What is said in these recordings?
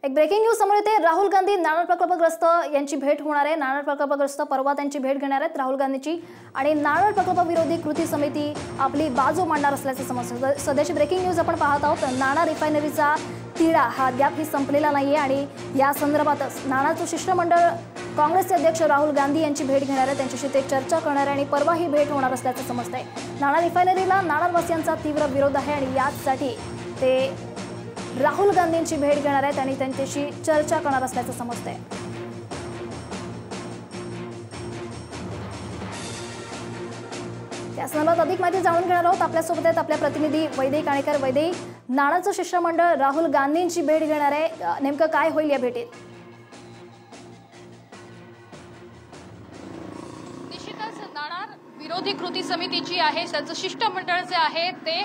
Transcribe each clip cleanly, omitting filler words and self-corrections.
एक breaking news समोर येते। राहुल गांधी नाणार प्रकल्पग्रस्त यांची भेट होणार आहे। नाणार प्रकल्पग्रस्त परवा त्यांची भेट घेणार आहेत राहुल गांधीची आणि नाणार प्रकल्प विरोधी कृती समिती आपली बाजू मांडणार असल्याचे समजते। सध्याची ब्रेकिंग न्यूज आपण पाहत आहोत। नाणार रिफायनरीचा तिढा हा अद्याप संपलेला नाहीये आणि या संदर्भातच नाणारचं शिष्टमंडळ काँग्रेसचे अध्यक्ष राहुल गांधी यांची भेट घेणार आहे। त्यांच्याशी ते चर्चा करणार आहे आणि परवा ही भेट होणार असल्याचे समजते। नाणार रिफायनरीला नाणारवासियांचा तीव्र विरोध आहे आणि यासाठी ते राहुल गांधींची भेट घेणार आहेत आणि त्यांच्याशी चर्चा करणार असल्याचं समजते। त्या संदर्भात अधिक माहिती जाणून घेणार आहोत। आपल्यासोबत आहेत आपले प्रतिनिधी वैदेही काणेकर। वैदेही, नाणारचं शिष्टमंडळ राहुल गांधींची भेट घेणार आहे, नेमकं काय होईल या भेटीत? निश्चितच नाणार विरोधी कृती समिती जी आहे त्यांचं शिष्टमंडळ जे आहे ते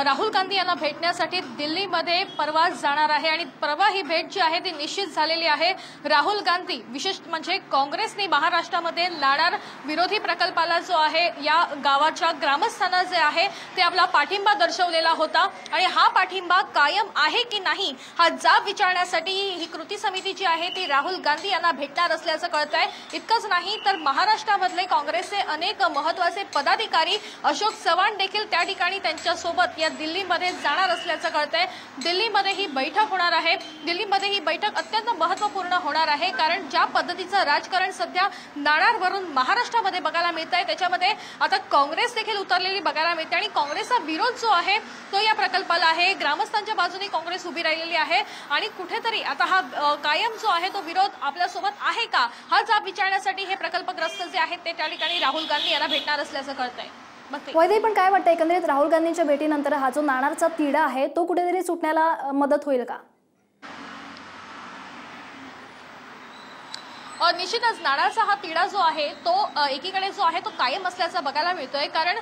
राहुल गांधी यांना भेटण्यासाठी दिल्लीमध्ये परवा जाणार आहे आणि परवा ही भेट जी आहे ती निश्चित झालेली आहे। राहुल गांधी विशेष म्हणजे काँग्रेसने महाराष्ट्रामध्ये नाणार विरोधी प्रकल्पाला जो आहे या गावाच्या ग्रामस्थांना जे आहे ते आपला पाठिंबा दर्शवलेला होता आणि हा पाठिंबा कायम आहे की नाही हा जाब विचारण्यासाठी ही कृती समिती जी आहे ती राहुल गांधी यांना भेटणार असल्याचं कळतंय। इतकंच नाही तर महाराष्ट्रामधले काँग्रेसचे अनेक महत्त्वाचे पदाधिकारी अशोक चव्हाण देखील त्या ठिकाणी त्यांच्यासोबत या दिल्लीमध्ये जाणार असल्याचं कळतंय। दिल्लीमध्ये ही बैठक होणार आहे। दिल्लीमध्ये ही बैठक अत्यंत महत्त्वपूर्ण होणार आहे कारण ज्या पद्धतीचं राजकारण सध्या नाणारवरून महाराष्ट्रामध्ये बघायला मिळतंय त्याच्यामध्ये आता काँग्रेस देखील उतरलेली बघायला मिळते आणि काँग्रेसचा विरोध जो आहे तो या प्रकल्पाला आहे। ग्रामस्थांच्या बाजूने काँग्रेस उभी राहिलेली आहे आणि कुठेतरी आता हा कायम जो आहे तो विरोध आपल्यासोबत आहे का हा जाब विचारण्यासाठी हे प्रकल्पग्रस्त जे आहेत ते त्या ठिकाणी राहुल गांधी यांना भेटणार असल्याचं कळतंय। वैदेही, पण काय वाटतं एकंदरीत राहुल गांधींच्या भेटीनंतर हा जो नाणारचा तिढा आहे तो कुठेतरी सुटण्याला मदत होईल का? निश्चितच नाणारचा हा तिढा जो आहे तो एकीकडे जो आहे तो कायम असल्याचं बघायला मिळतोय कारण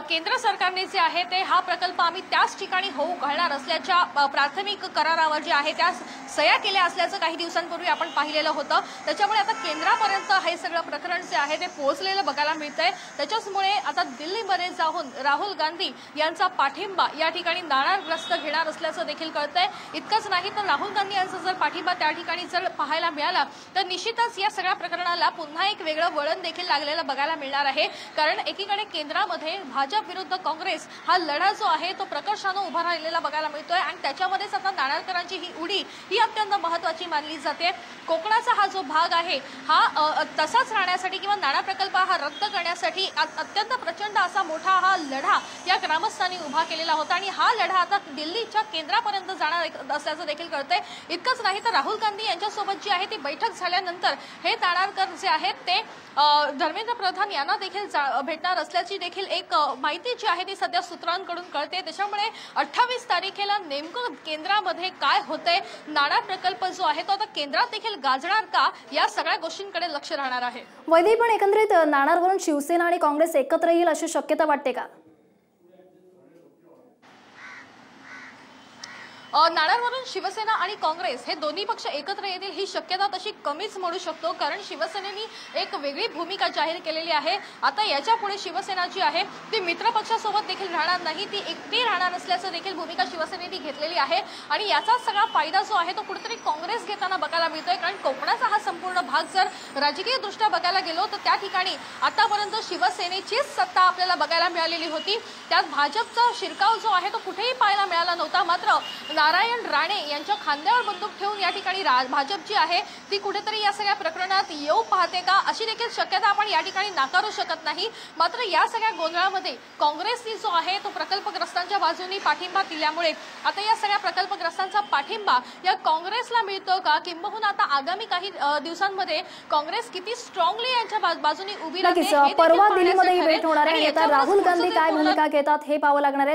केंद्र सरकारने जे आहे ते हा प्रकल्प आम्ही त्याच ठिकाणी होऊ घालणार असल्याच्या प्राथमिक करारावर जे आहे त्या सह्या केल्या असल्याचं काही दिवसांपूर्वी आपण पाहिलेलं होतं। त्याच्यामुळे आता केंद्रापर्यंत हे सगळं प्रकरण जे आहे ते पोहोचलेलं बघायला मिळतंय। त्याच्यामुळे आता दिल्लीमध्ये जाऊन राहुल गांधी यांचा पाठिंबा या ठिकाणी नाणारग्रस्त घेणार असल्याचं देखील कळतंय। इतकंच नाही तर राहुल गांधी यांचा जर पाठिंबा त्या ठिकाणी जर पाहायला मिळाला तर निश्चितच या सगळ्या प्रकरणाला पुन्हा एक वेगळं वळण देखील लागलेलं बघायला मिळणार आहे कारण एकीकडे केंद्रामध्ये भाजप विरुद्ध काँग्रेस हा लढा जो आहे तो प्रकर्षानं उभा राहिलेला बघायला मिळतोय आणि त्याच्यामध्येच आता नाणारकरांची ही उडी ही अत्यंत महत्त्वाची मानली जाते। कोकणाचा हा जो भाग आहे हा तसाच राहण्यासाठी किंवा नाणार प्रकल्प हा रद्द करण्यासाठी अत्यंत प्रचंड असा मोठा हा लढा या ग्रामस्थांनी उभा केलेला होता आणि हा लढा आता दिल्लीच्या केंद्रापर्यंत जाणार असल्याचं देखील कळतंय। इतकंच नाही तर राहुल गांधी यांच्यासोबत जी आहे ती बैठक झाल्यानंतर हे नाणारकर जे आहेत ते धर्मेंद्र प्रधान यांना देखील भेटणार असल्याची देखील एक माहिती जी आहे ती सध्या सूत्रांकडून कळते। त्याच्यामुळे 28 तारखेला नेमकं केंद्रामध्ये काय होतंय, नाणार प्रकल्प जो आहे तो आता केंद्रात देखील गाजणार का या सगळ्या गोष्टींकडे लक्ष राहणार आहे। वैदेही, पण एकंदरीत नाणारवरून शिवसेना आणि काँग्रेस एकत्र येईल अशी शक्यता वाटते का? नाणारवरून शिवसेना आणि काँग्रेस हे दोन्ही पक्ष एकत्र येतील ही शक्यता तशी कमीच म्हणू शकतो कारण शिवसेनेने एक वेगळी भूमिका जाहीर केलेली आहे। आता याच्या पुढे शिवसेना जी आहे ती मित्र पक्षासोबत देखील राहणार नाही, ती एकटी राहणार असल्याचं देखील भूमिका शिवसेनेने घेतलेली आहे आणि याचा सगळा फायदा जो आहे तो कुठेतरी काँग्रेस घेताना बघायला मिळतोय कारण कोकणाचा हा संपूर्ण भाग जर राजकीय दृष्ट्या बघायला गेलो तर त्या ठिकाणी आतापर्यंत शिवसेनेचीच सत्ता आपल्याला बघायला मिळालेली होती। त्यात भाजपचा शिरकाव जो आहे तो कुठेही पाहायला मिळाला नव्हता। मात्र नारायण राणे यांच्या खांद्यावर बंदूक ठेवून या ठिकाणी भाजप जी आहे ती कुठेतरी या सगळ्या प्रकरणात येऊ पाहते का अशी देखील शक्यता आपण या ठिकाणी नाकारू शकत नाही। मात्र या सगळ्या गोंधळामध्ये काँग्रेसने जो आहे तो प्रकल्पग्रस्तांच्या बाजूने पाठिंबा दिल्यामुळे आता या सगळ्या प्रकल्पग्रस्तांचा पाठिंबा या काँग्रेसला मिळतो का किंबहुना आता आगामी काही दिवसांमध्ये काँग्रेस किती स्ट्रॉंगली यांच्या बाजूने उभी राहते। परवा दिल्लीमध्ये भेट होणार आहे। आता राहुल गांधी काय भूमिका घेतात हे पाहावं लागणार आहे।